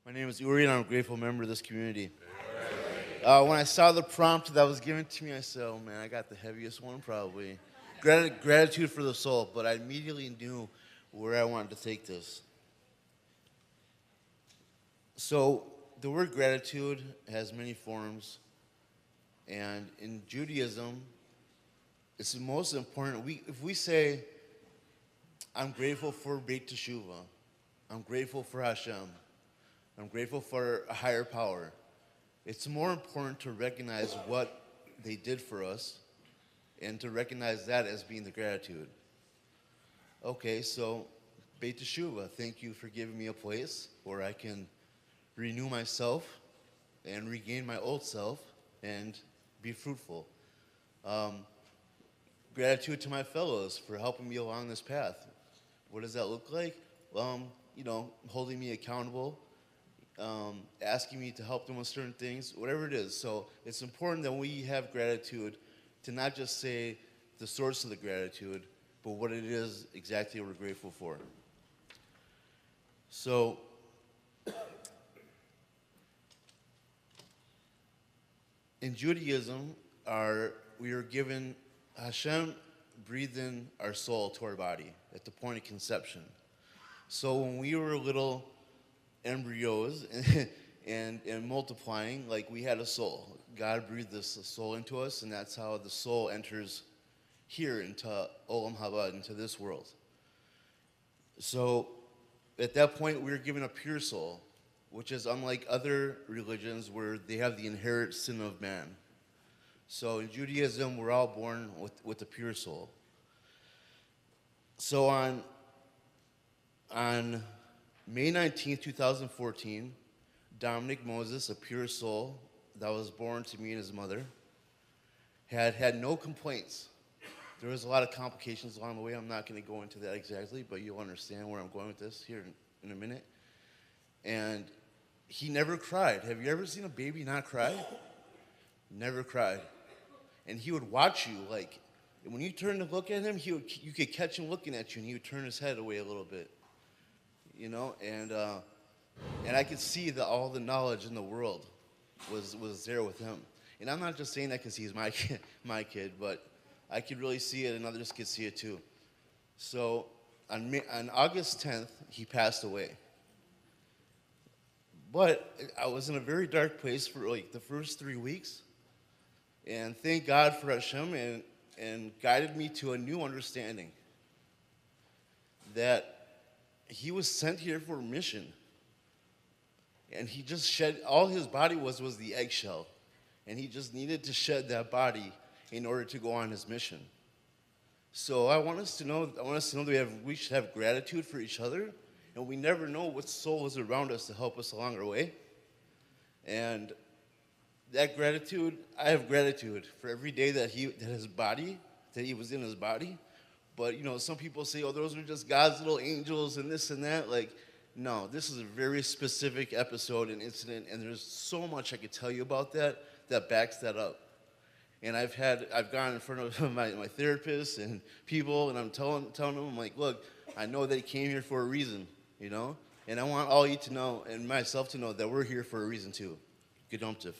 My name is Uri, and I'm a grateful member of this community. When I saw the prompt that was given to me, I said, oh man, I got the heaviest one probably. Gratitude for the soul, but I immediately knew where I wanted to take this. So the word gratitude has many forms, and in Judaism, it's the most important. If we say, I'm grateful for Beit Teshuvah, I'm grateful for Hashem, I'm grateful for a higher power, it's more important to recognize what they did for us and to recognize that as being the gratitude. Okay, so Beit Teshuvah, thank you for giving me a place where I can renew myself and regain my old self and be fruitful. Gratitude to my fellows for helping me along this path. What does that look like? Holding me accountable, asking me to help them with certain things, whatever it is. So it's important that we have gratitude to not just say the source of the gratitude, but what it is exactly we're grateful for. So in Judaism, we are given, Hashem breathed in our soul to our body at the point of conception. So when we were little embryos and multiplying, like we had a soul. God breathed this soul into us, and that's how the soul enters here into Olam Haba, into this world. So at that point, we were given a pure soul, which is unlike other religions where they have the inherent sin of man. So in Judaism, we're all born with a pure soul. So on May 19th, 2014, Dominic Moses, a pure soul that was born to me and his mother, had no complaints. There was a lot of complications along the way. I'm not going to go into that exactly, but you'll understand where I'm going with this here in a minute. And he never cried. Have you ever seen a baby not cry? Never cried. And he would watch you, like, when you turn to look at him, you could catch him looking at you, and he would turn his head away a little bit. And I could see that all the knowledge in the world was there with him. And I'm not just saying that because he's my kid, but I could really see it, and others could see it too. So on August 10th, he passed away. But I was in a very dark place for like the first 3 weeks, and thank God for Hashem and guided me to a new understanding that he was sent here for a mission. And he just shed, all his body was the eggshell. And he just needed to shed that body in order to go on his mission. So I want us to know that we should have gratitude for each other. And we never know what soul is around us to help us along our way. And that gratitude, I have gratitude for every day that he was in his body. But, some people say, oh, those are just God's little angels and this and that. Like, no, this is a very specific episode and incident, and there's so much I could tell you about that backs that up. And I've gone in front of my therapist and people, and I'm telling them, I'm like, look, I know that he came here for a reason, and I want all you to know and myself to know that we're here for a reason too. Gedomtiv.